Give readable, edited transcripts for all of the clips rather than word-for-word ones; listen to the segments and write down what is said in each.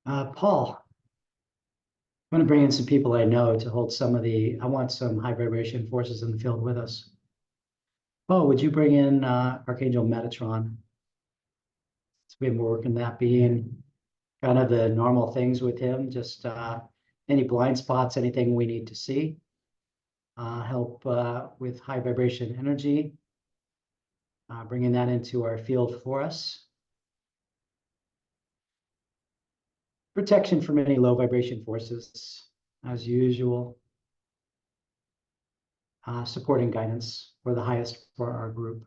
Paul, I'm going to bring in some people I know to hold I want some high vibration forces in the field with us. Paul, would you bring in Archangel Metatron? So we've been working that being kind of the normal things with him, just any blind spots, anything we need to see. Help with high vibration energy, bringing that into our field for us. Protection from any low vibration forces, as usual. Supporting guidance for the highest for our group.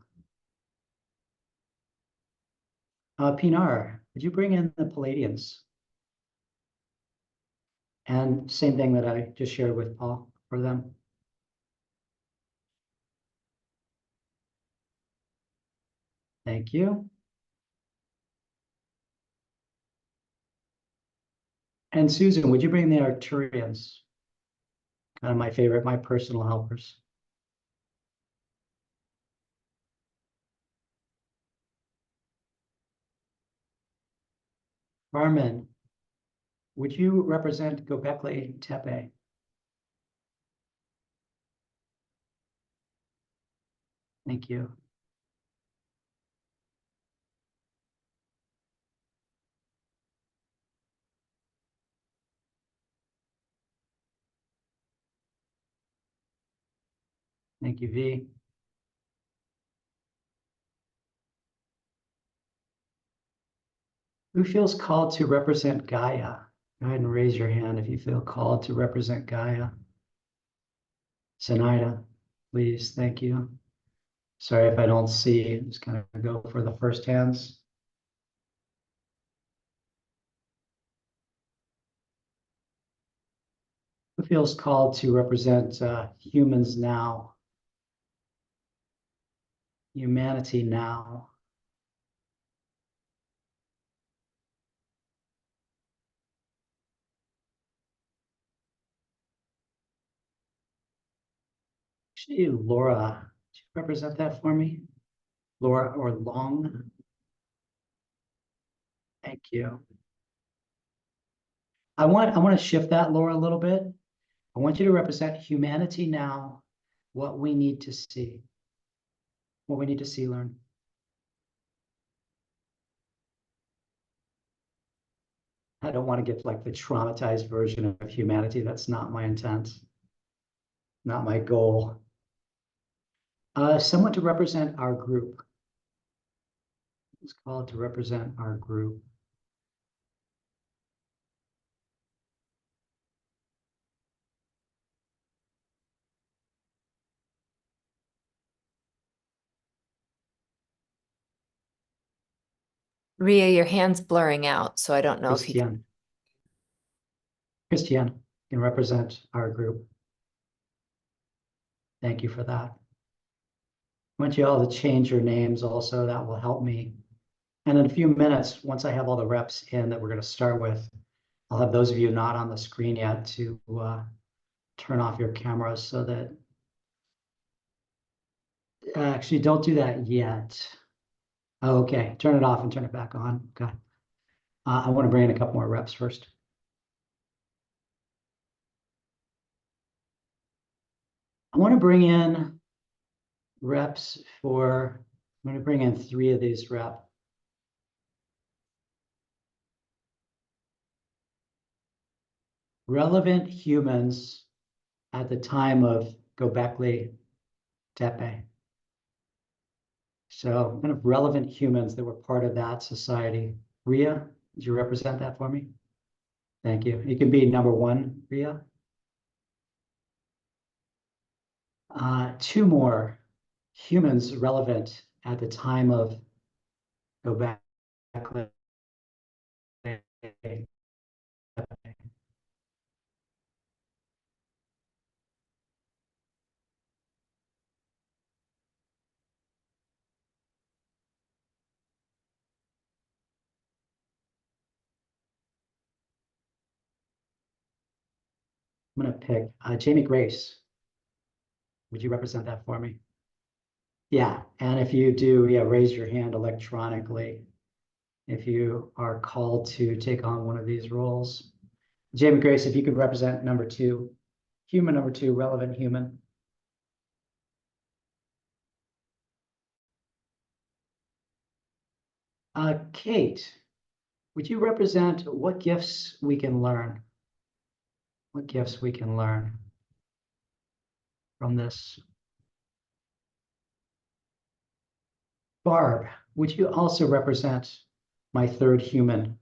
Pinar, would you bring in the Palladians? And same thing that I just shared with Paul for them. Thank you. And Susan, would you bring the Arcturians? Kind of my favorite, my personal helpers. Carmen, would you represent Gobekli Tepe? Thank you. Thank you, V. Who feels called to represent Gaia? Go ahead and raise your hand if you feel called to represent Gaia. Zenaida, please, thank you. Sorry if I don't see, just kind of go for the first hands. Who feels called to represent humans now? Humanity now. Actually, Laura, could you represent that for me? Laura or Long? Thank you. I want to shift that, Laura, a little bit. I want you to represent humanity now, what we need to see. What we need to see, learn. I don't want to get like the traumatized version of humanity. That's not my intent, not my goal. Someone to represent our group. It's called to represent our group. Ria, your hand's blurring out, so I don't know if you can. Christiane can represent our group. Thank you for that. I want you all to change your names also. That will help me. And in a few minutes, once I have all the reps in that we're going to start with, I'll have those of you not on the screen yet to turn off your cameras so that actually don't do that yet. Oh, okay, turn it off and turn it back on. Okay. I want to bring in a couple more reps first. I want to bring in reps for, I'm going to bring in 3 of these reps. Relevant humans at the time of Gobekli Tepe. So kind of relevant humans that were part of that society. Ria, did you represent that for me? Thank you. You can be number 1, Ria. 2 more humans relevant at the time of Gobekli Tepe. I'm going to pick Jamie Grace. Would you represent that for me? Yeah, and if you do, yeah, raise your hand electronically. if you are called to take on one of these roles. Jamie Grace, if you could represent number 2, human number 2, relevant human. Kate, would you represent what gifts we can learn? What gifts we can learn from this? Barb, would you also represent my 3rd human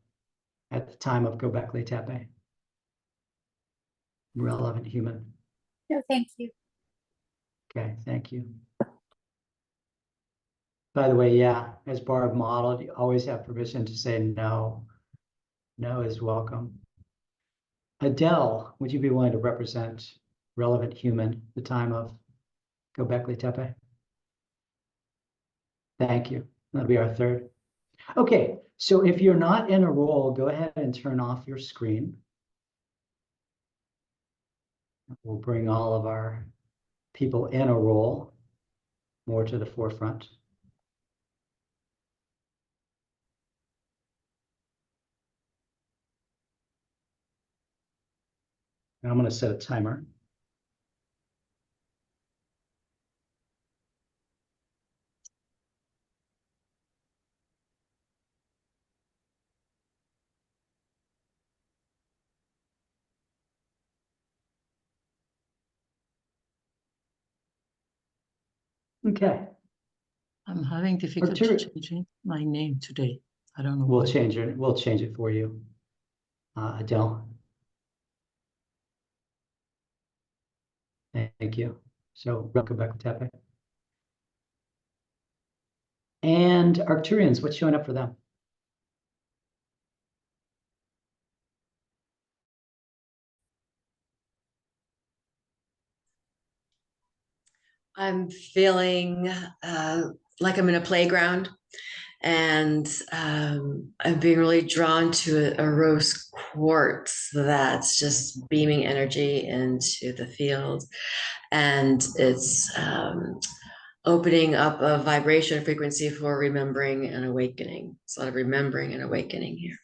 at the time of Gobekli Tepe? Relevant human. No, thank you. Okay, thank you. By the way, yeah, as Barb modeled, you always have permission to say no. No is welcome. Adele, would you be willing to represent relevant human at the time of Gobekli Tepe? Thank you. That'll be our 3rd. Okay, so if you're not in a role, go ahead and turn off your screen. We'll bring all of our people in a role more to the forefront. And I'm going to set a timer. Okay. I'm having difficulty changing my name today. I don't know We'll why. change it. We'll change it for you, Adele. Thank you. So, Gobekli Tepe. And Arcturians, what's showing up for them? I'm feeling like I'm in a playground, and I'm being really drawn to a rose quartz that's just beaming energy into the field, and it's opening up a vibration frequency for remembering and awakening. It's a lot of remembering and awakening here.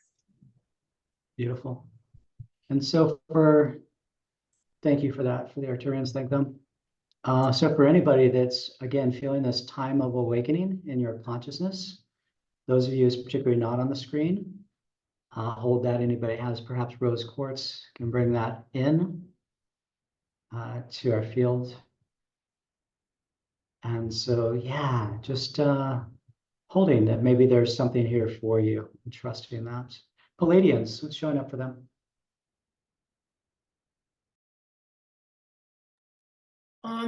Beautiful. And so thank you for that, for the Arcturians, thank them. So for anybody that's, again, feeling this time of awakening in your consciousness, those of you who's particularly not on the screen, hold that. Anybody has perhaps rose quartz can bring that in to our field. And so, yeah, just holding that maybe there's something here for you and trusting that. Palladians, what's showing up for them?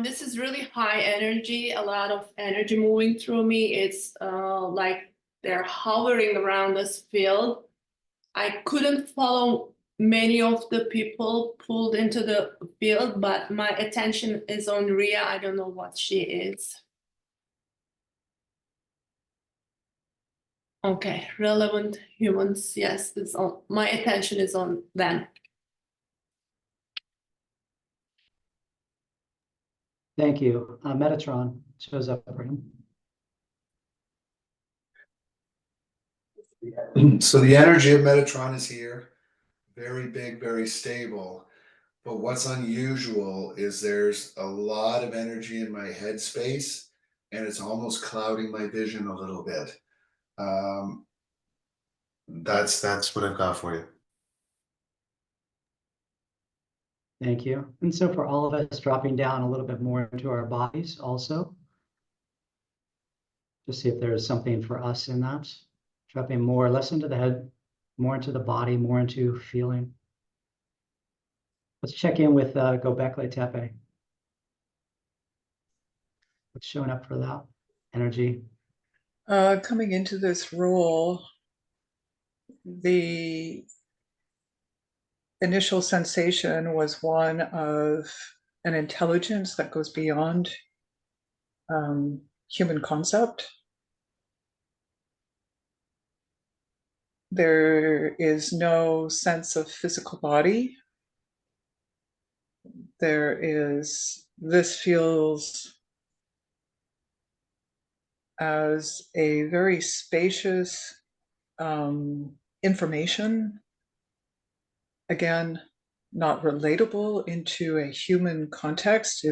This is really high energy, a lot of energy moving through me. It's like they're hovering around this field. I couldn't follow many of the people pulled into the field, but my attention is on Ria. I don't know what she is. Okay, relevant humans. Yes, it's on. My attention is on them. Thank you. Metatron shows up for him. So the energy of Metatron is here, very big, very stable. But what's unusual is there's a lot of energy in my head space, and it's almost clouding my vision a little bit. That's what I've got for you. Thank you. And so for all of us, dropping down a little bit more into our bodies also. Just see if there's something for us in that. Dropping more, less into the head, more into the body, more into feeling. Let's check in with Gobekli Tepe. What's showing up for that energy? Coming into this role, the initial sensation was one of an intelligence that goes beyond human concept. There is no sense of physical body. This feels as a very spacious information, again, not relatable into a human context.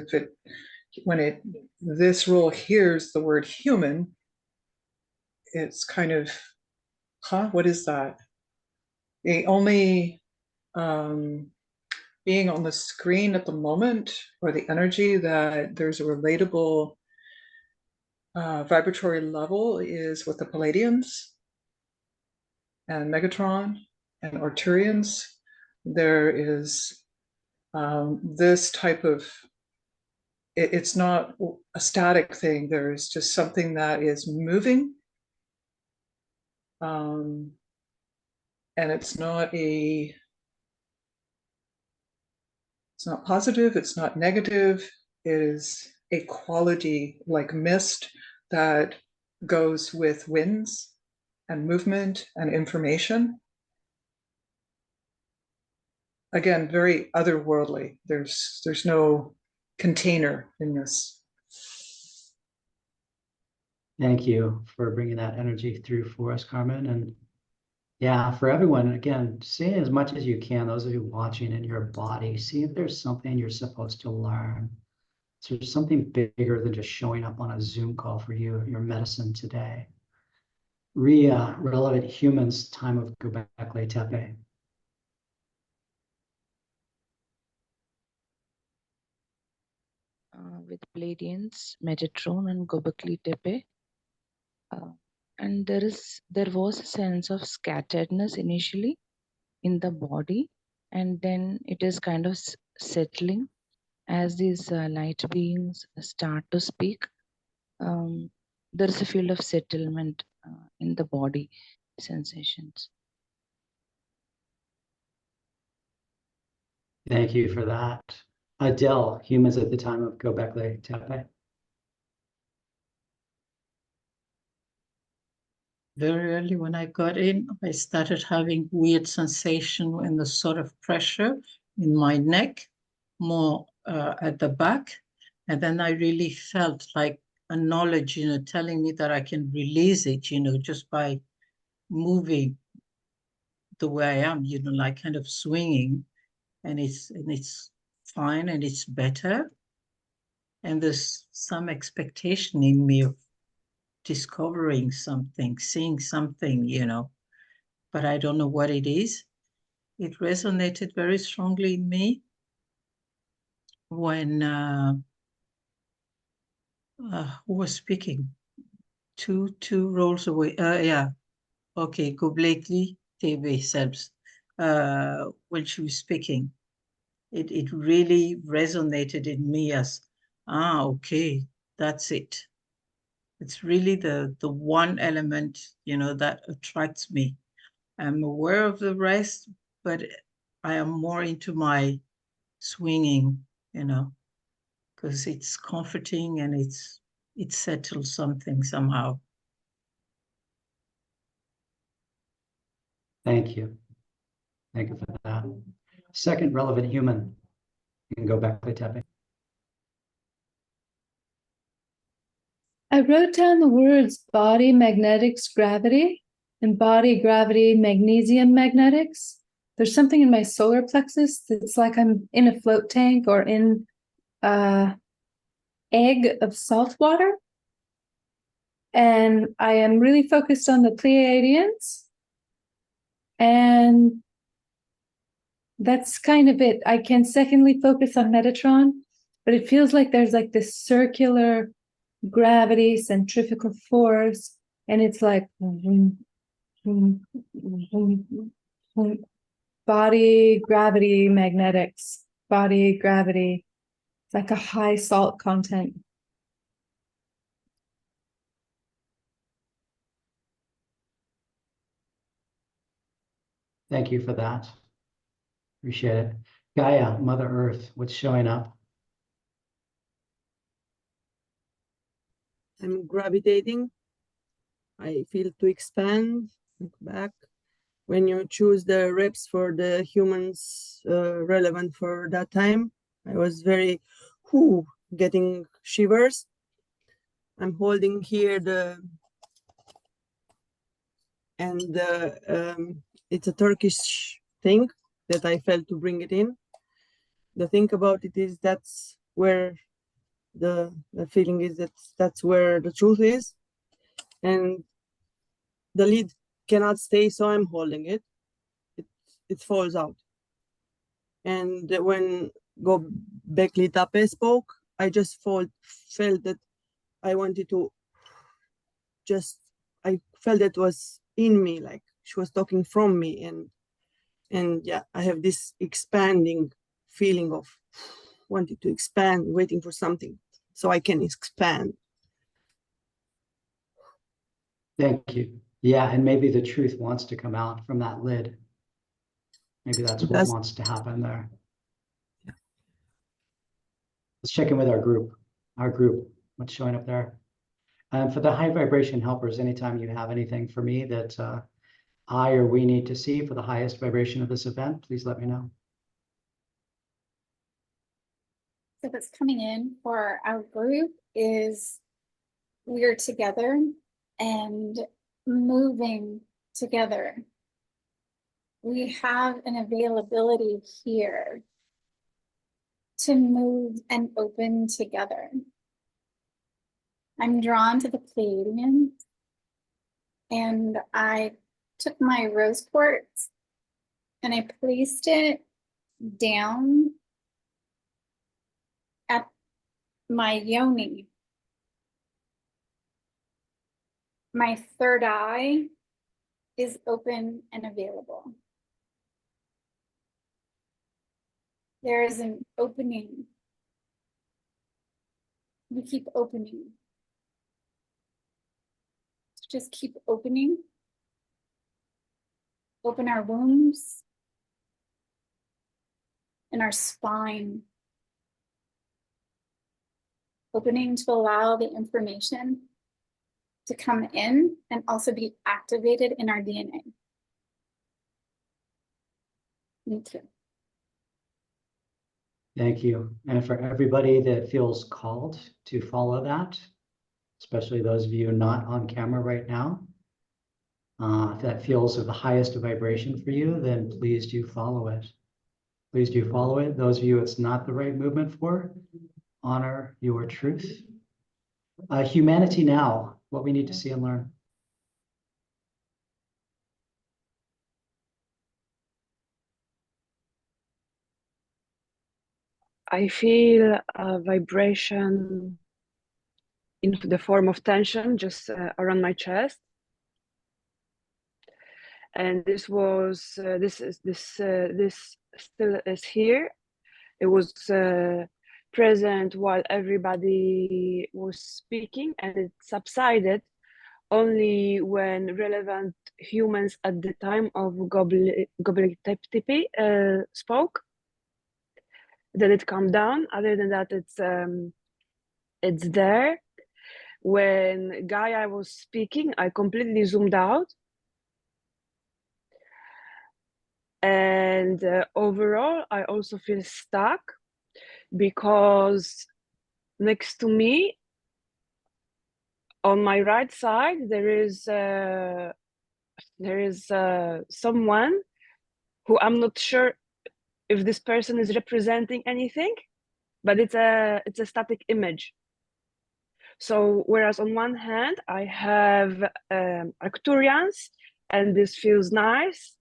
When this rule hears the word human, it's kind of, what is that? The only being on the screen at the moment, or the energy that there's a relatable vibratory level, is with the Palladians and Megatron and Arcturians. There is this type of, it's not a static thing. There's just something that is moving. And it's not positive, it's not negative. It is a quality like mist that goes with winds and movement and information. Again, very otherworldly. There's no container in this. Thank you for bringing that energy through for us, Carmen. And yeah, for everyone, again, see as much as you can, those of you watching, in your body, see if there's something you're supposed to learn. So there's something bigger than just showing up on a Zoom call for you, your medicine today. Relevant humans, time of Gobekli Tepe. With Palladians, Metatron, and Gobekli Tepe. And there was a sense of scatteredness initially in the body, and then it is kind of settling as these light beings start to speak. There is a field of settlement in the body sensations. Thank you for that. Adele, humans at the time of Gobekli Tepe. Very early when I got in, I started having weird sensation in the sort of pressure in my neck, more at the back. And then I really felt like a knowledge, telling me that I can release it, just by moving the way I am, like kind of swinging, and it's fine and it's better. And there's some expectation in me of discovering something, seeing something, but I don't know what it is. It resonated very strongly in me when who was speaking? Two roles away. Yeah. Okay, Gobekli Tepe Selbst. When she was speaking, it really resonated in me as, okay, that's it. It's really the one element, that attracts me. I'm aware of the rest, but I am more into my swinging, because it's comforting and it settles something somehow. Thank you. Thank you for that. Second relevant human, you can go back to Tepe. I wrote down the words body magnetics gravity and body gravity magnesium magnetics. There's something in my solar plexus that's like I'm in a float tank or in an egg of salt water. And I am really focused on the Pleiadians. And that's kind of it. I can secondly focus on Metatron, but it feels like there's like this circular gravity, centrifugal force, and it's like body gravity magnetics, body gravity. It's like a high salt content. Thank you for that. Appreciate it. Gaia, Mother Earth, what's showing up? I'm gravitating. I feel to expand, look back. When you choose the reps for the humans relevant for that time, I was very, getting shivers. I'm holding here the and it's a Turkish thing that I felt to bring it in. The thing about it is that's where the feeling is, that's where the truth is, and the lid cannot stay, so I'm holding it. It falls out. And when Gobekli Tepe spoke, I just felt that I wanted to I felt that was in me, like she was talking from me, and yeah, I have this expanding feeling of wanting to expand, waiting for something so I can expand. Thank you. Yeah, and maybe the truth wants to come out from that lid. Maybe that's what wants to happen there. Let's check in with our group. What's showing up there? For the high vibration helpers, anytime you have anything for me that I or we need to see for the highest vibration of this event, please let me know. So what's coming in for our group is we're together and moving together. We have an availability here to move and open together. I'm drawn to the Pleiadians, and I took my rose quartz and I placed it down at my yoni. My third eye is open and available. There is an opening. We keep opening. Just keep opening. Open our wombs and our spine. Opening to allow the information to come in and also be activated in our DNA. Thank you. Thank you. And for everybody that feels called to follow that, especially those of you not on camera right now, if that feels of the highest vibration for you, then please do follow it. Please do follow it. Those of you it's not the right movement for, honor your truth. Humanity now, what we need to see and learn. I feel a vibration in the form of tension just around my chest, and this still is here. It was present while everybody was speaking, and it subsided only when relevant humans at the time of Gobekli Tepe spoke. Then it calmed down. Other than that, it's there. When Gaia was speaking, I completely zoomed out. And overall, I also feel stuck because next to me, on my right side, there is someone who I'm not sure if this person is representing anything, but it's a static image. So whereas on one hand I have Arcturians, and this feels nice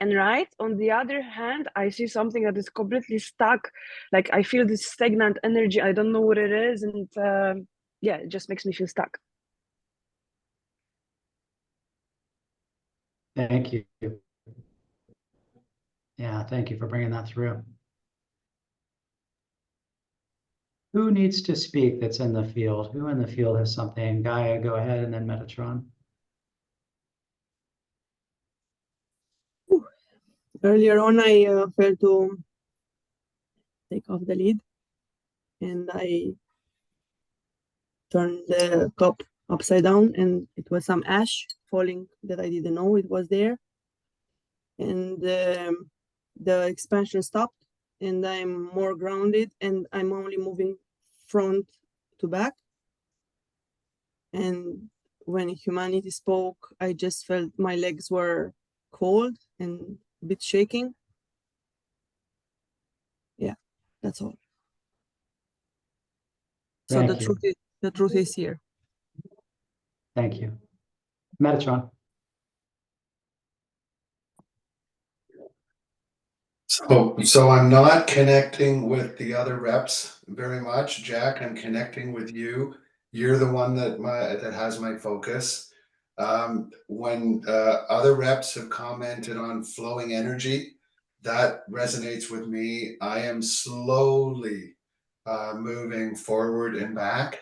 and right, on the other hand I see something that is completely stuck. Like I feel this stagnant energy. I don't know what it is, and yeah, it just makes me feel stuck. Thank you. Yeah, thank you for bringing that through. Who needs to speak that's in the field? Who in the field has something? Gaia, go ahead, and then Metatron. Earlier on, I felt to take off the lid, and I turned the cup upside down, and it was some ash falling that I didn't know it was there. And the expansion stopped, and I'm more grounded, and I'm only moving front to back. And when humanity spoke, I just felt my legs were cold and a bit shaking. Yeah, that's all. So Thank you. The truth is here. Thank you. Metatron. So I'm not connecting with the other reps very much, Jack. I'm connecting with you. You're the one that has my focus. When other reps have commented on flowing energy, that resonates with me. I am slowly moving forward and back.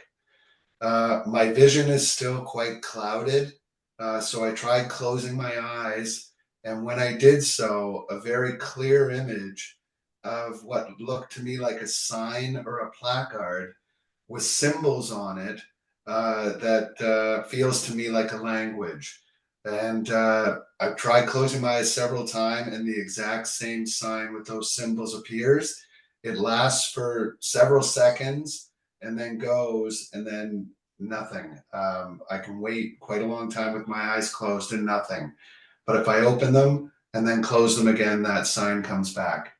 My vision is still quite clouded, so I tried closing my eyes, and when I did so, a very clear image of what looked to me like a sign or a placard with symbols on it that feels to me like a language. And I've tried closing my eyes several times, and the exact same sign with those symbols appears. It lasts for several seconds and then goes, and then nothing. I can wait quite a long time with my eyes closed and nothing. But if I open them and then close them again, that sign comes back.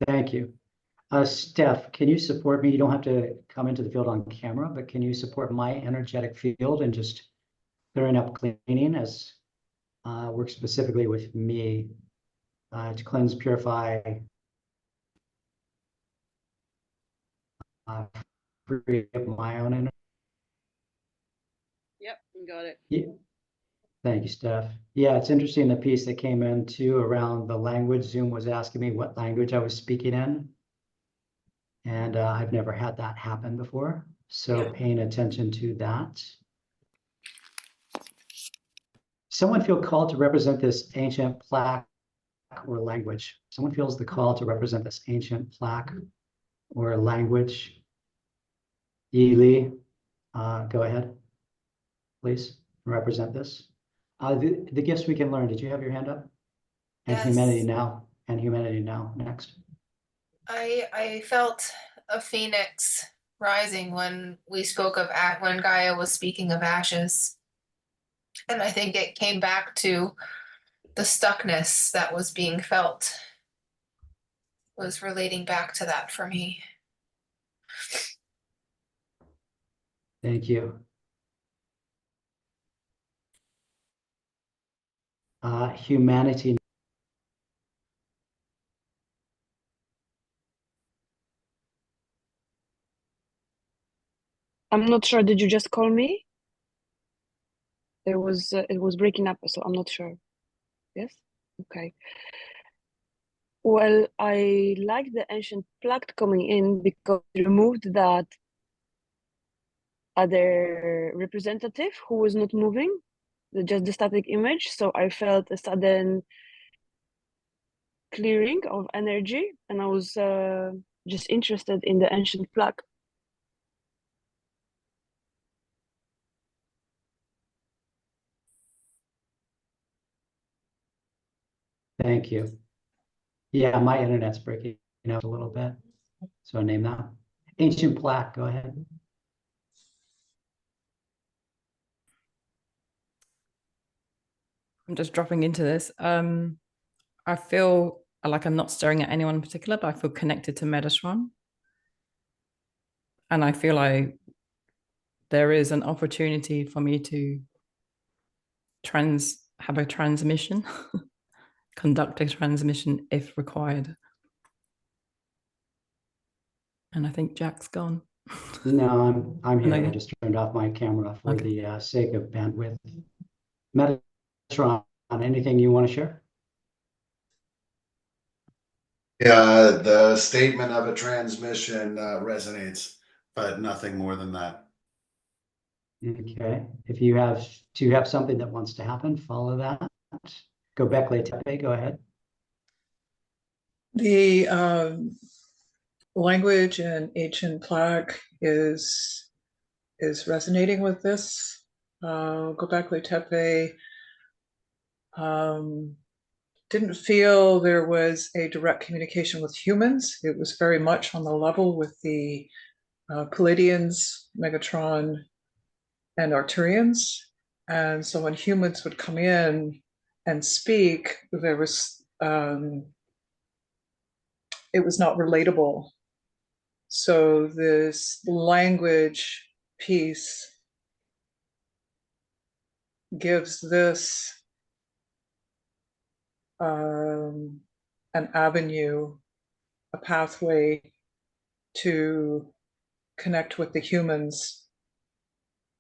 Thank you. Steph, can you support me? You don't have to come into the field on camera, but can you support my energetic field and just clearing up cleaning as work specifically with me to cleanse, purify, free up my own energy? Yep, got it. Yeah. Thank you, Steph. Yeah, it's interesting the piece that came in too around the language. Zoom was asking me what language I was speaking in. And I've never had that happen before. So paying attention to that. Someone feel called to represent this ancient plaque or language. Someone feels the call to represent this ancient plaque or language. Ely, go ahead, please, represent this. The gifts we can learn. Did you have your hand up? And Yes. humanity now. And humanity now. Next. I felt a phoenix rising when we spoke of when Gaia was speaking of ashes. And I think it came back to the stuckness that was being felt, was relating back to that for me. Thank you. Humanity. I'm not sure. Did you just call me? It was breaking up, so I'm not sure. Yes? Okay. Well, I like the ancient plaque coming in because it removed that other representative who was not moving, just the static image. So I felt a sudden clearing of energy, and I was just interested in the ancient plaque. Thank you. Yeah, my internet's breaking out a little bit. So I name that. Ancient plaque, go ahead. I'm just dropping into this. I feel like I'm not staring at anyone in particular, but I feel connected to Metatron. And I feel like there is an opportunity for me to have a transmission, conduct a transmission if required. And I think Jack's gone. No, I'm here. No. I just turned off my camera for the sake of bandwidth. Metatron, anything you want to share? Yeah, the statement of a transmission resonates, but nothing more than that. Okay. If you have something that wants to happen, follow that. Gobekli Tepe, go ahead. The language in ancient plaque is resonating with this. Gobekli Tepe didn't feel there was a direct communication with humans. It was very much on the level with the Palladians, Megatron, and Arcturians. And so when humans would come in and speak, there was it was not relatable. So this language piece gives this an avenue, a pathway to connect with the humans,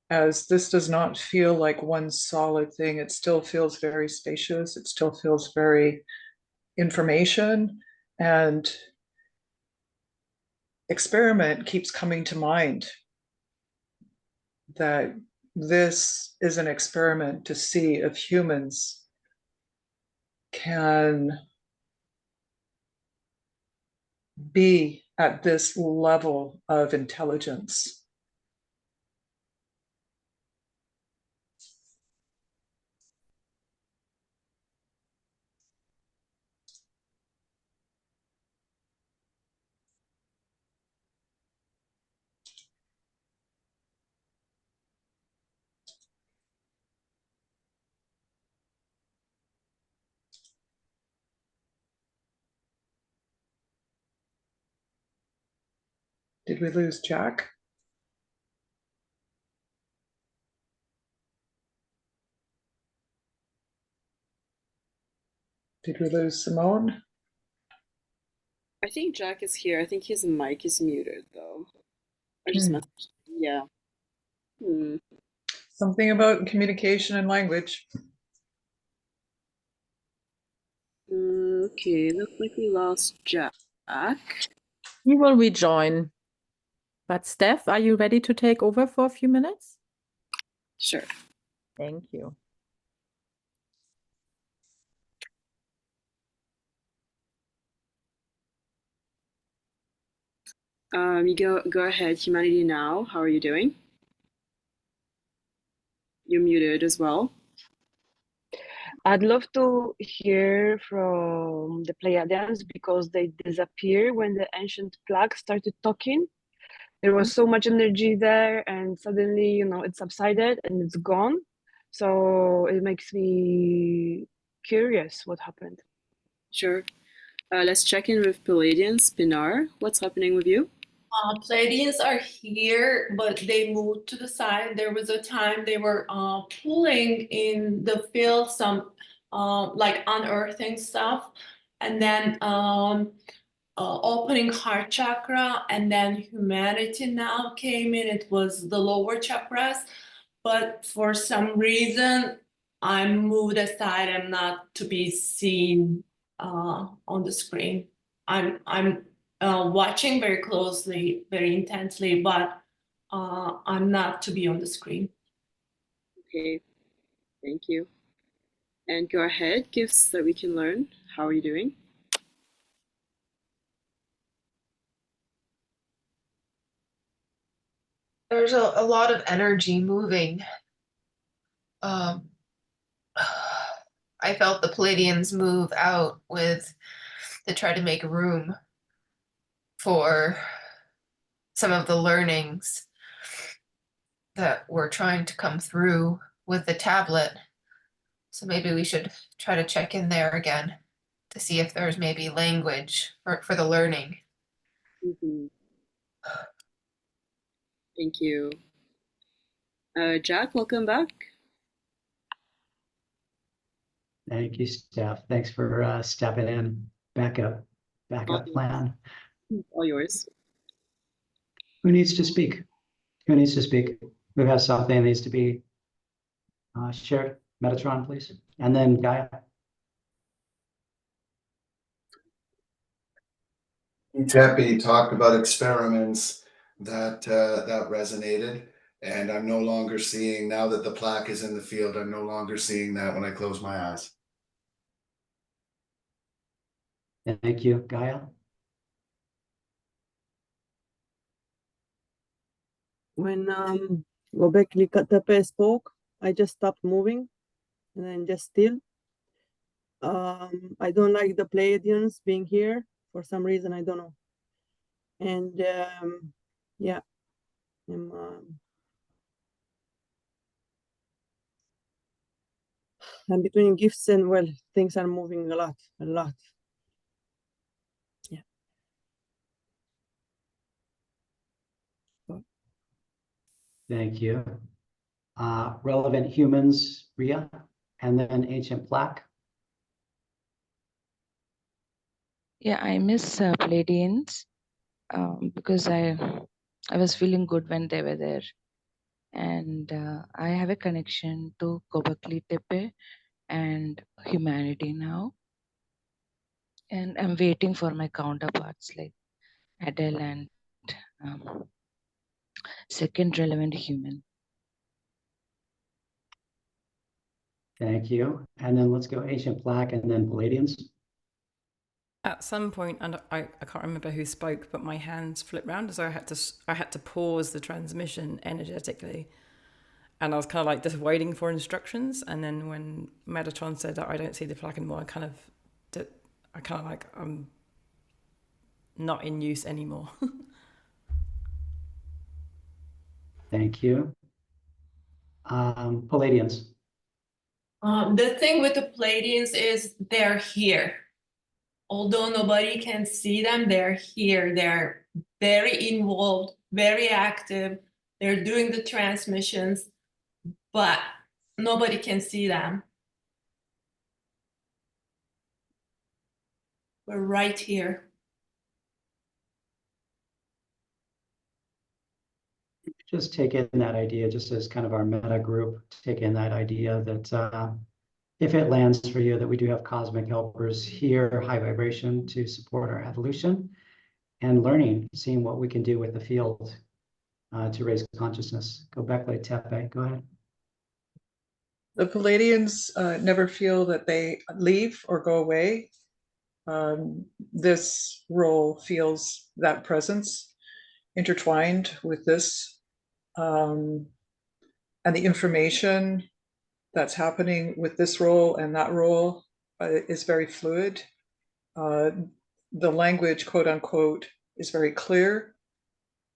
as this does not feel like one solid thing. It still feels very spacious. It still feels very information, and experiment keeps coming to mind, that this is an experiment to see if humans can be at this level of intelligence. Did we lose Jack? Did we lose Simone? I think Jack is here. I think his mic is muted though. I just messaged. Yeah. Something about communication and language. Okay, looks like we lost Jack. He will rejoin. But Steph, are you ready to take over for a few minutes? Sure. Thank you. You go ahead, Humanity Now. How are you doing? You're muted as well. I'd love to hear from the Pleiadians because they disappear when the ancient plaque started talking. There was so much energy there, and suddenly, you know, it subsided and it's gone. So it makes me curious what happened. Sure. Let's check in with Palladians. Pinar, what's happening with you? Pleiadians are here, but they moved to the side. There was a time they were pulling in the field some like unearthing stuff, and then opening heart chakra, and then humanity now came in. It was the lower chakras, but for some reason I'm moved aside. I'm not to be seen on the screen. I'm watching very closely, very intensely, but I'm not to be on the screen. Okay, thank you. And go ahead, gifts that we can learn. How are you doing? There's a lot of energy moving. I felt the Palladians move out to try to make room for some of the learnings that were trying to come through with the tablet. So maybe we should try to check in there again to see if there's maybe language for the learning. Thank you. Jack, welcome back. Thank you, Steph. Thanks for stepping in. Backup plan. All yours. Who needs to speak? Who needs to speak? Who has something that needs to be shared? Metatron, please. And then Gaia. Tepe talked about experiments that resonated, and I'm no longer seeing, now that the plaque is in the field, I'm no longer seeing that when I close my eyes. Thank you, Gaia. When Gobekli Tepe spoke, I just stopped moving and then just still. I don't like the Pleiadians being here for some reason, I don't know. And yeah, And between gifts and, well, things are moving a lot. Yeah. Thank you. Relevant humans, Ria, and then ancient plaque. Yeah, I miss Palladians because I was feeling good when they were there, and I have a connection to Gobekli Tepe and humanity now, and I'm waiting for my counterparts like Adele and um, second relevant human. Thank you. And then let's go ancient plaque and then Palladians. At some point, and I can't remember who spoke, but my hands flipped round as though I had to pause the transmission energetically, and I was kind of like just waiting for instructions. And then when Metatron said that I don't see the plaque anymore, I kind of like I'm not in use anymore. Thank you. Palladians. The thing with the Palladians is they're here. Although nobody can see them, they're here. They're very involved, very active. They're doing the transmissions, but nobody can see them. We're right here. Just take in that idea, just as kind of our meta group, take in that idea that if it lands for you, that we do have cosmic helpers here, high vibration to support our evolution and learning, seeing what we can do with the field to raise consciousness. Gobekli Tepe, go ahead. The Palladians never feel that they leave or go away. This role feels that presence intertwined with this, and the information that's happening with this role and that role is very fluid. The language, quote unquote, is very clear.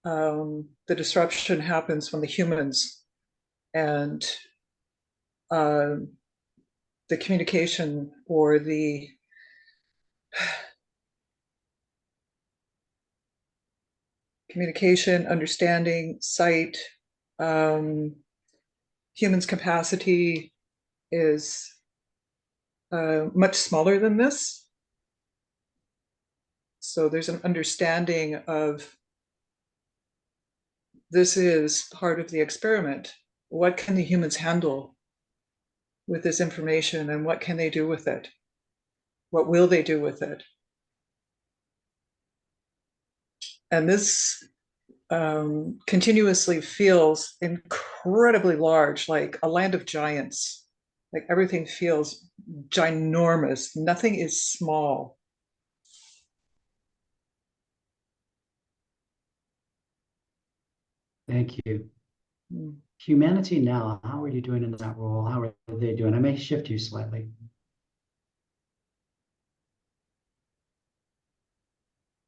The disruption happens when the humans and the communication or the communication, understanding, sight, humans' capacity is much smaller than this. So there's an understanding of this is part of the experiment. What can the humans handle with this information, and what can they do with it? What will they do with it? And this continuously feels incredibly large, like a land of giants. Like everything feels ginormous. Nothing is small. Thank you. Humanity now, how are you doing in that role? How are they doing? I may shift you slightly.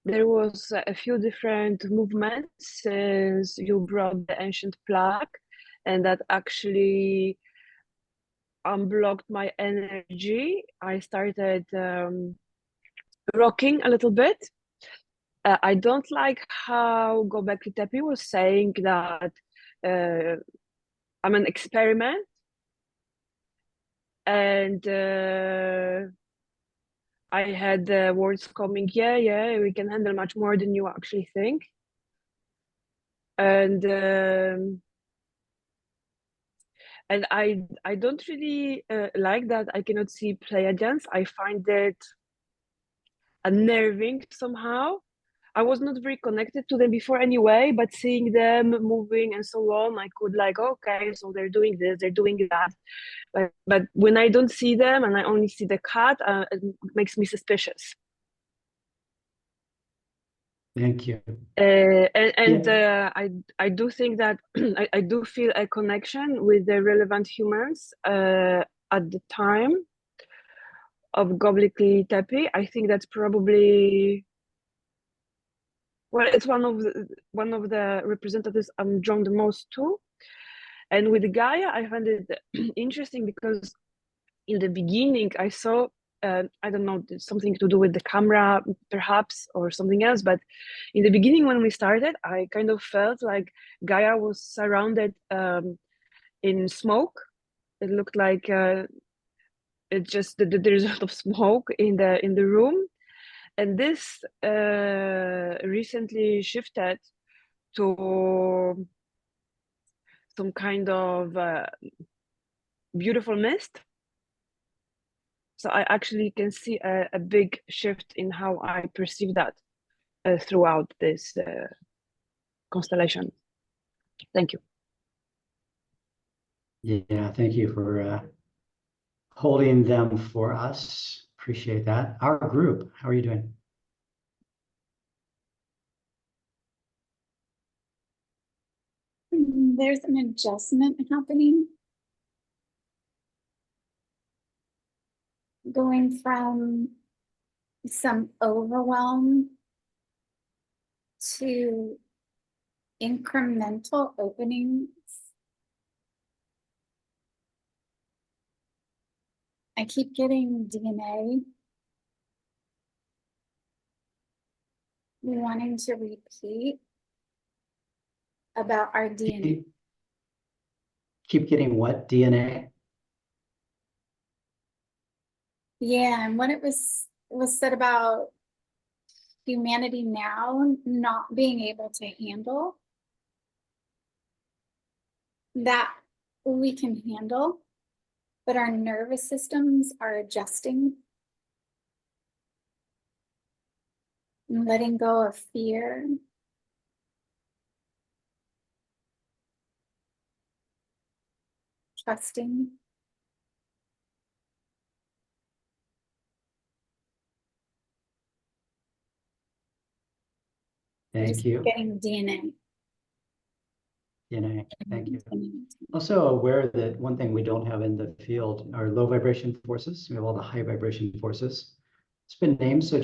There was a few different movements since you brought the ancient plaque, and that actually unblocked my energy. I started rocking a little bit. I don't like how Gobekli Tepe was saying that I'm an experiment, and I had the words coming, yeah, we can handle much more than you actually think. And I don't really like that I cannot see Pleiadians. I find it unnerving somehow. I was not very connected to them before anyway, but seeing them moving and so on, I could like, okay, so they're doing this, they're doing that. But when I don't see them and I only see the cat, it makes me suspicious. Thank you. I do think that I do feel a connection with the relevant humans at the time of Gobekli Tepe. I think that's probably well, it's one of the representatives I'm drawn the most to. And with Gaia, I find it interesting because in the beginning I saw, I don't know, something to do with the camera perhaps or something else, but in the beginning when we started, I kind of felt like Gaia was surrounded in smoke. It looked like it just there's a lot of smoke in the room, and this recently shifted to some kind of beautiful mist. So I actually can see a big shift in how I perceive that throughout this constellation. Thank you. Yeah, thank you for holding them for us. Appreciate that. Our group, how are you doing? There's an adjustment happening. Going from some overwhelm to incremental openings. I keep getting DNA. Wanting to repeat about our DNA. Keep getting what? DNA? Yeah, and when it was said about humanity now not being able to handle that we can handle, but our nervous systems are adjusting, and letting go of fear, trusting. Thank you. Getting DNA. DNA, thank you. Also aware that one thing we don't have in the field are low vibration forces. We have all the high vibration forces. It's been named, so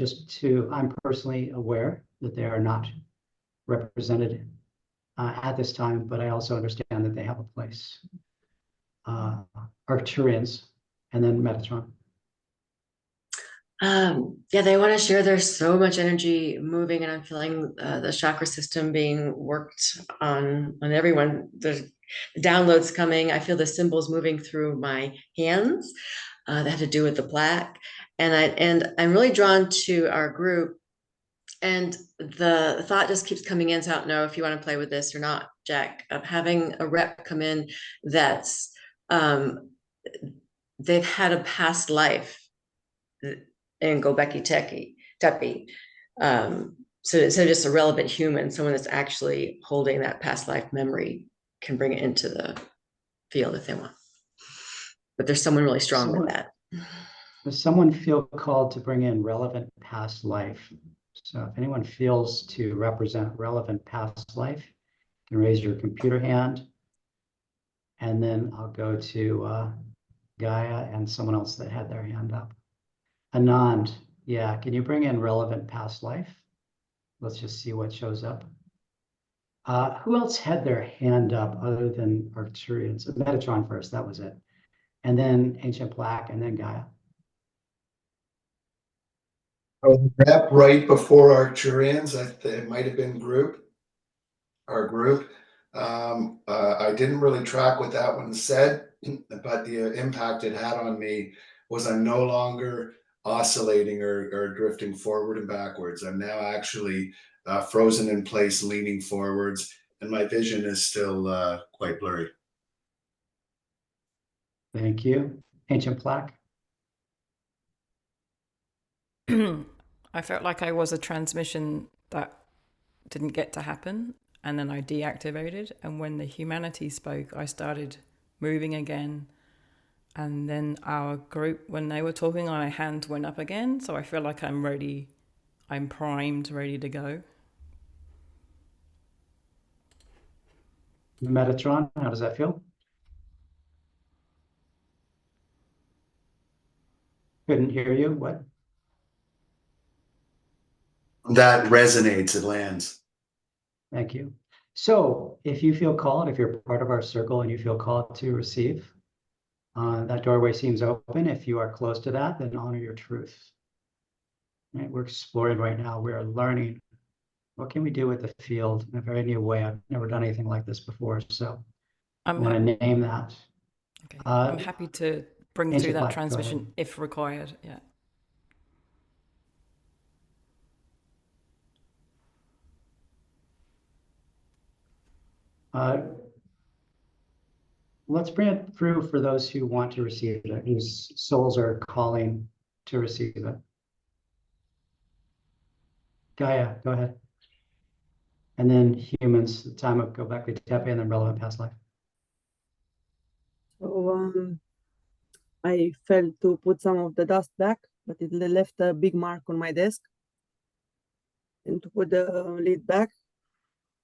I'm personally aware that they are not represented at this time, but I also understand that they have a place. Arcturians, and then Metatron. Yeah, they want to share. There's so much energy moving, and I'm feeling the chakra system being worked on everyone. There's downloads coming. I feel the symbols moving through my hands that have to do with the plaque, and I'm really drawn to our group. And the thought just keeps coming in. So I don't know if you want to play with this or not, Jack. Of having a rep come in that's they've had a past life in Gobekli Tepe. So just a relevant human, someone that's actually holding that past life memory, can bring it into the field if they want. But there's someone really strong with that. Does someone feel called to bring in relevant past life? So if anyone feels to represent relevant past life, you can raise your computer hand. And then I'll go to Gaia and someone else that had their hand up. Anand, yeah, can you bring in relevant past life? Let's just see what shows up. Who else had their hand up other than Arcturians? Metatron first, that was it. And then Ancient Plaque, and then Gaia. Rep right before Arcturians, it might have been our group. I didn't really track what that one said, but the impact it had on me was I'm no longer oscillating or drifting forward and backwards. I'm now actually frozen in place, leaning forwards, and my vision is still quite blurry. Thank you. Ancient Plaque. I felt like I was a transmission that didn't get to happen, and then I deactivated, and when the humanity spoke, I started moving again, and then our group, when they were talking, my hand went up again, so I feel like I'm ready, I'm primed, ready to go. Metatron, how does that feel? Couldn't hear you, what? That resonates, it lands. Thank you. So if you feel called, if you're part of our circle and you feel called to receive, that doorway seems open. If you are close to that, then honor your truth. Right? We're exploring right now. We're learning. What can we do with the field in a very new way? I've never done anything like this before, so I want to name that. Okay. I'm happy to bring through ancient that plaque, go transmission ahead. if required. Yeah. Let's bring it through for those who want to receive it, whose souls are calling to receive it. Gaia, go ahead. And then humans, the time of Gobekli Tepe, and then relevant past life. So I failed to put some of the dust back, but it left a big mark on my desk. And to put the lid back,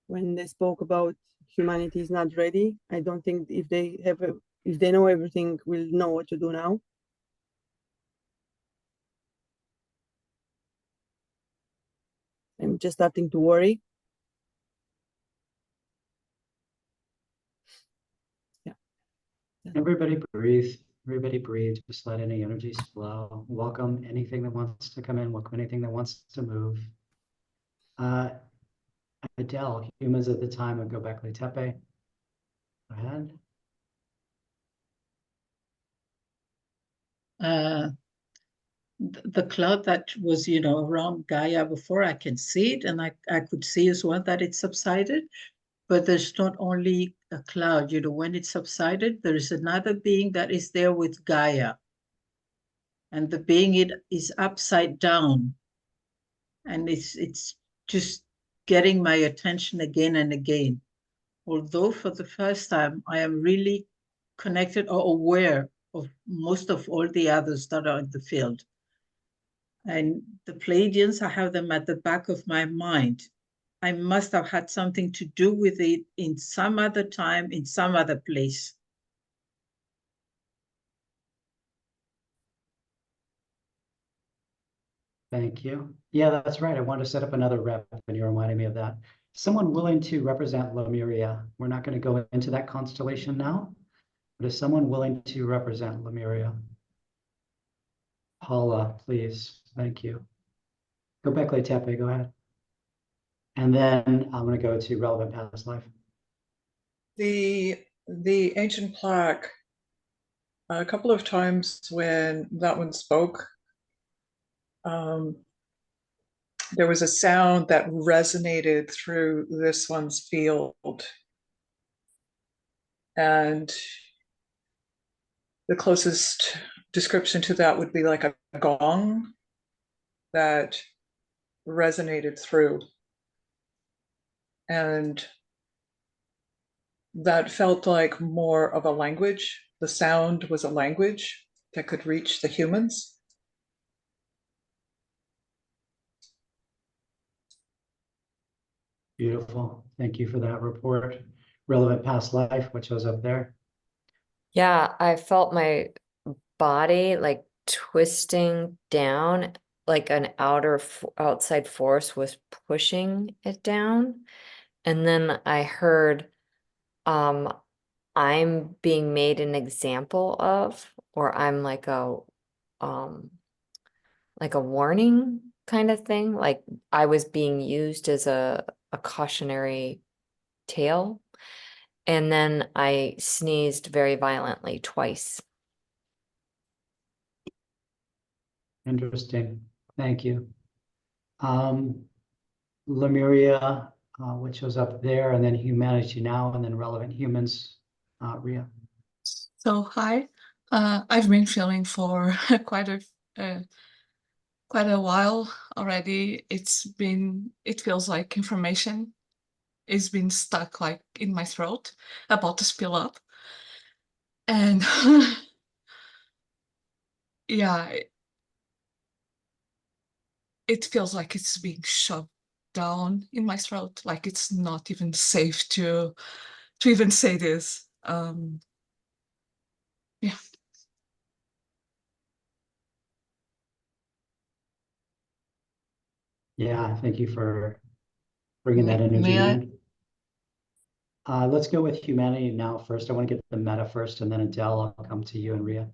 when they spoke about humanity is not ready, I don't think if they know everything, we'll know what to do now. I'm just starting to worry. Yeah. Everybody breathe. Everybody breathe. Just let any energies flow. Welcome anything that wants to come in. Welcome anything that wants to move. Adele, humans at the time of Gobekli Tepe. Go ahead. The cloud that was, around Gaia before, I can see it, and I could see as well that it subsided. But there's not only a cloud, when it subsided, there is another being that is there with Gaia. And the being is upside down. And it's just getting my attention again and again. Although for the first time, I am really connected or aware of most of all the others that are in the field. And the Pleiadians, I have them at the back of my mind. I must have had something to do with it in some other time, in some other place. Thank you. Yeah, that's right. I want to set up another rep, and you're reminding me of that. Someone willing to represent Lemuria. We're not going to go into that constellation now, but is someone willing to represent Lemuria? Paula, please. Thank you. Gobekli Tepe, go ahead. And then I'm going to go to relevant past life. The ancient plaque, a couple of times when that one spoke, there was a sound that resonated through this one's field. And the closest description to that would be like a gong that resonated through. And that felt like more of a language. The sound was a language that could reach the humans. Beautiful. Thank you for that report. Relevant past life, what shows up there? Yeah, I felt my body like twisting down, like an outside force was pushing it down. And then I heard, I'm being made an example of, or I'm like a warning kind of thing. Like I was being used as a cautionary tale. And then I sneezed very violently twice. Interesting. Thank you. Lemuria, what shows up there, and then humanity now, and then relevant humans. Ria. So hi, I've been feeling for quite a while already. It feels like information is been stuck like in my throat, about to spill up. And yeah, it feels like it's being shoved down in my throat, like it's not even safe to even say this. Yeah. Yeah, thank you for bringing that energy May I? in. Let's go with humanity now first. I want to get the meta first, and then Adele, I'll come to you and Ria.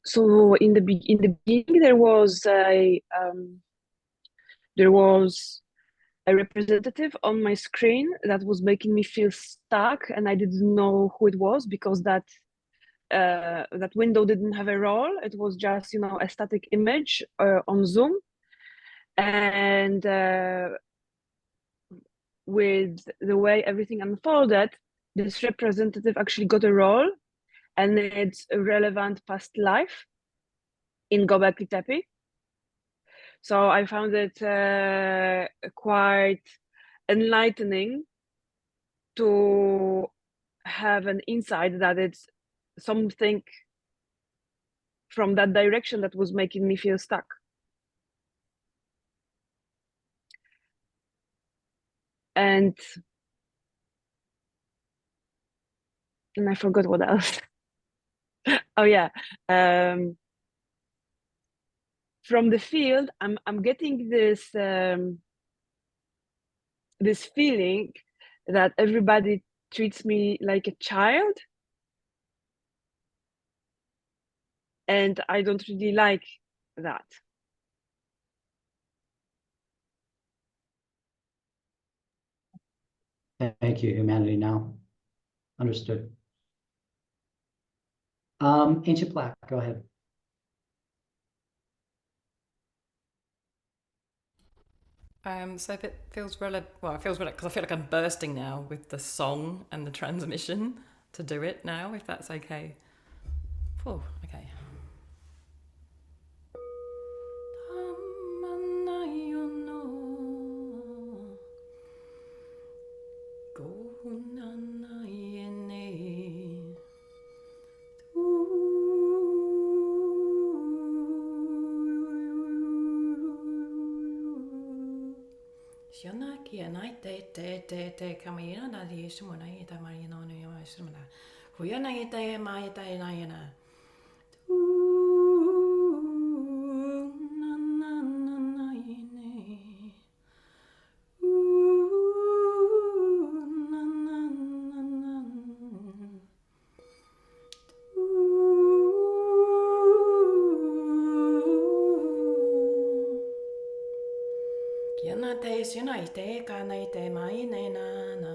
So in the beginning, there was a representative on my screen that was making me feel stuck, and I didn't know who it was because that window didn't have a role. It was just, you know, a static image on Zoom, and with the way everything unfolded, this representative actually got a role, and it's a relevant past life in Gobekli Tepe. So I found it quite enlightening to have an insight that it's something from that direction that was making me feel stuck. And I forgot what else. Oh yeah. From the field, I'm getting this this feeling that everybody treats me like a child, and I don't really like that. Thank you, humanity now. Understood. Ancient plaque, go ahead. So if it feels relevant, well, it feels relevant because I feel like I'm bursting now with the song and the transmission to do it now, if that's okay. Oh, okay. Shana kia nai te kamina na di sumona i ta mari no no yo sumona. Huya na i te mai te na yana. Na na na na ne. Na na na na. Kiana te suna I te kana I te mai ne na na.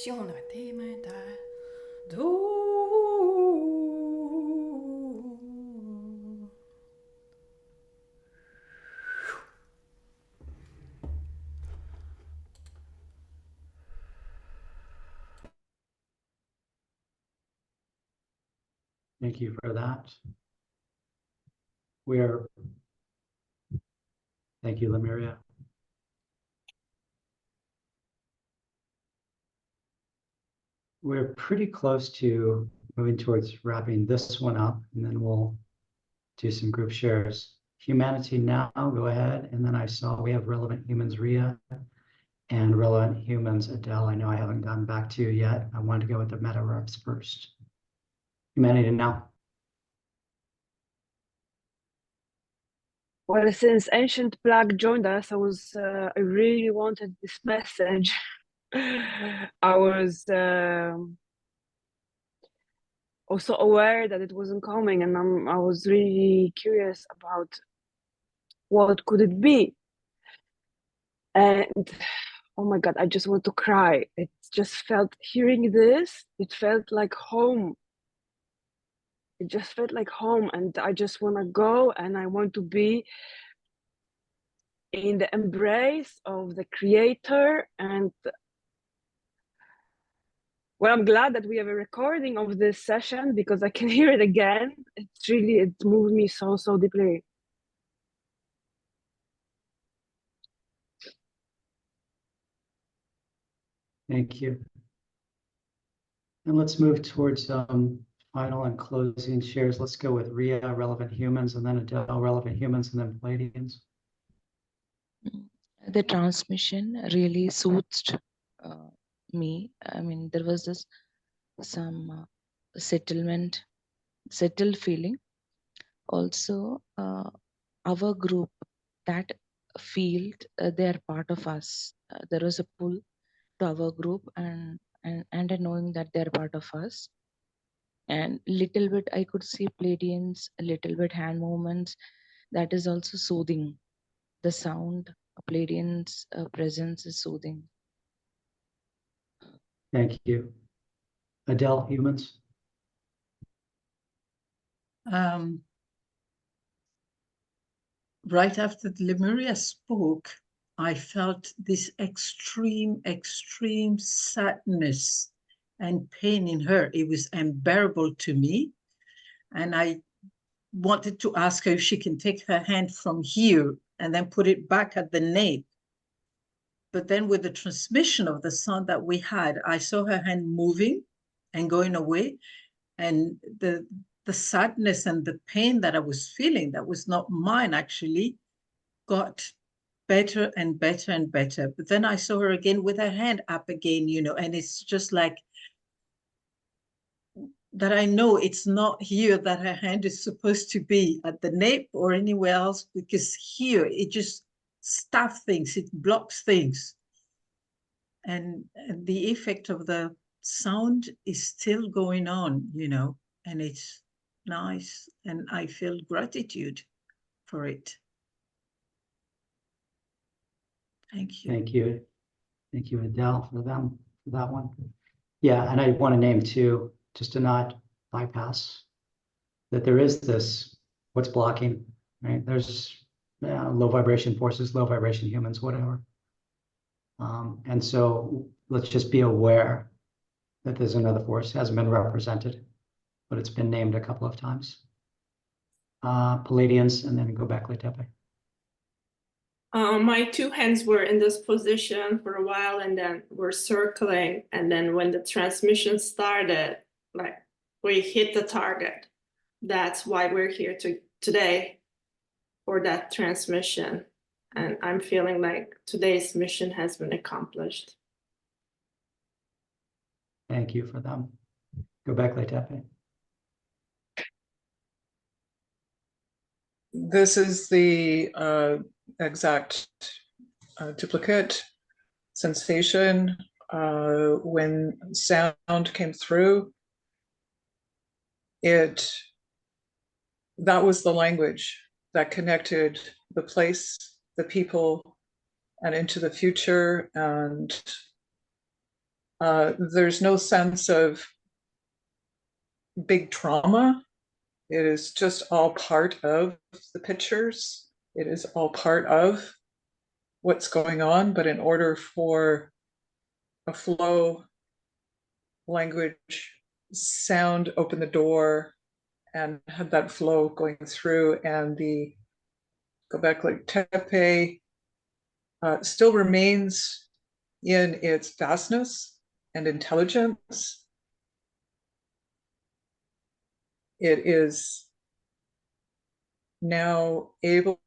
Siona te mai ta do. Thank you for that. Thank you, Lemuria. We're pretty close to moving towards wrapping this one up, and then we'll do some group shares. Humanity now, go ahead. And then I saw we have relevant humans, Ria, and relevant humans, Adele. I know I haven't gotten back to you yet. I wanted to go with the meta reps first. Humanity now. Well, since Ancient Plague joined us, I really wanted this message. I was also aware that it wasn't coming, and I was really curious about what could it be. And oh my God, I just want to cry. It just felt, hearing this, it felt like home. It just felt like home, and I just want to go, and I want to be in the embrace of the creator. And well, I'm glad that we have a recording of this session because I can hear it again. It's really, it moved me so, so deeply. Thank you. And let's move towards final and closing shares. Let's go with Ria, relevant humans, and then Adele, relevant humans, and then Palladians. The transmission really soothed me. I mean, there was this some settled feeling. Also, our group, that field, they are part of us. There was a pull to our group, and a knowing that they're part of us. And little bit, I could see Pleiadians, a little bit hand movements. That is also soothing. The sound, Pleiadians' presence is soothing. Thank you. Adele, humans. Right after Lemuria spoke, I felt this extreme sadness and pain in her. It was unbearable to me. And I wanted to ask her if she can take her hand from here and then put it back at the nape. But then with the transmission of the sound that we had, I saw her hand moving and going away. And the sadness and the pain that I was feeling, that was not mine actually, got better and better and better. But then I saw her again with her hand up again, you know, and it's just like that. I know it's not here that her hand is supposed to be, at the nape or anywhere else, because here it just stuffs things, it blocks things. And the effect of the sound is still going on, you know, and it's nice. And I feel gratitude for it. Thank you. Thank you. Thank you, Adele, for that one. Yeah, and I want to name too, just to not bypass, that there is this, what's blocking, right? There's low vibration forces, low vibration humans, whatever. And so let's just be aware that there's another force, hasn't been represented, but it's been named a couple of times. Palladians, and then Gobekli Tepe. My two hands were in this position for a while and then were circling. And then when the transmission started, like we hit the target. That's why we're here today for that transmission. And I'm feeling like today's mission has been accomplished. Thank you for them. Gobekli Tepe. This is the exact duplicate sensation when sound came through. That was the language that connected the place, the people, and into the future. And there's no sense of big trauma. It is just all part of the pictures. It is all part of what's going on. But in order for a flow, language, sound open the door and had that flow going through, and the Gobekli Tepe still remains in its vastness and intelligence. It is now able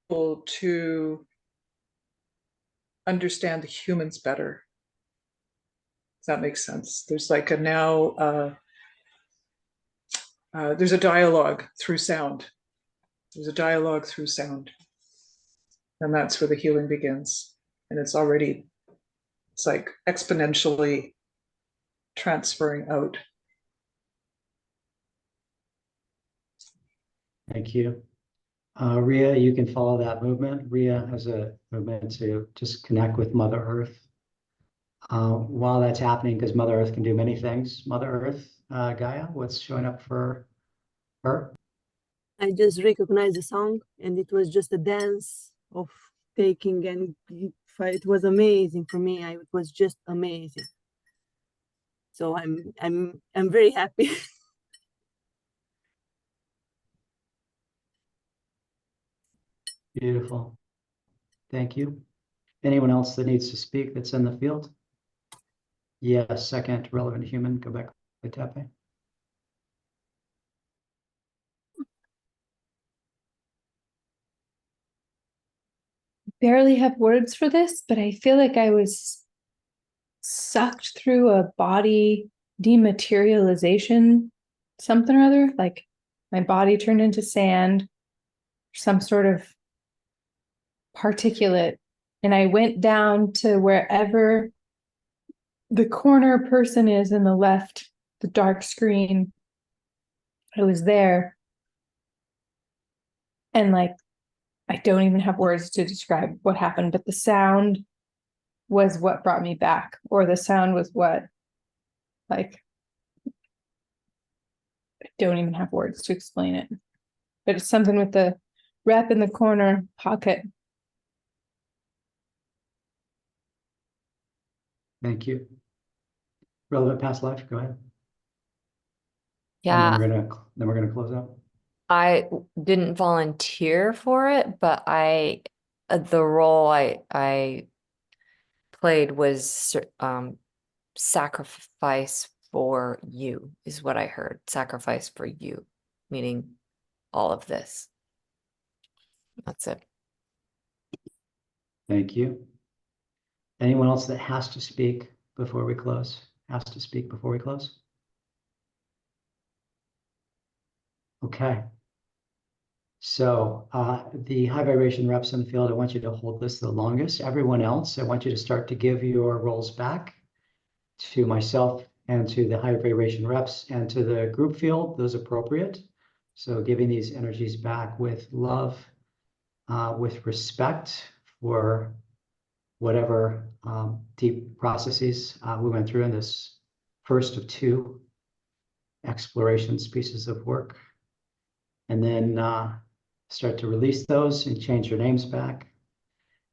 to understand the humans better. Does that make sense? There's like a now, there's a dialogue through sound. There's a dialogue through sound. And that's where the healing begins. And it's like exponentially transferring out. Thank you. Ria, you can follow that movement. Ria has a movement to just connect with Mother Earth While that's happening, because Mother Earth can do many things, Mother Earth, Gaia, what's showing up for her? I just recognized the song, and it was just a dance of taking, and it was amazing for me. It was just amazing. So I'm very happy. Beautiful. Thank you. Anyone else that needs to speak that's in the field? Yes, second relevant human, Gobekli Tepe. Barely have words for this, but I feel like I was sucked through a body dematerialization, something or other. Like my body turned into sand, some sort of particulate, and I went down to wherever the corner person is in the left, the dark screen. I was there, and like I don't even have words to describe what happened, but the sound was what brought me back, or the sound was what, like, I don't even have words to explain it. But it's something with the rep in the corner pocket. Thank you. Relevant past life, go ahead. Yeah. And then we're gonna close out. I didn't volunteer for it, but the role I played was sacrifice for you is what I heard. Sacrifice for you, meaning all of this. That's it. Thank you. Anyone else that has to speak before we close? Has to speak before we close? Okay. So the high vibration reps in the field, I want you to hold this the longest. Everyone else, I want you to start to give your roles back to myself and to the high vibration reps and to the group field, those appropriate. So giving these energies back with love, with respect for whatever deep processes we went through in this first of two explorations pieces of work. And then start to release those and change your names back.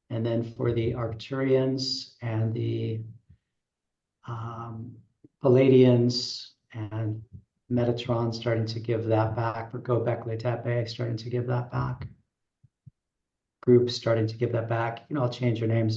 And then for the Arcturians and the Palladians and Metatron, starting to give that back. For Gobekli Tepe, starting to give that back. Groups starting to give that back. You know, I'll change your names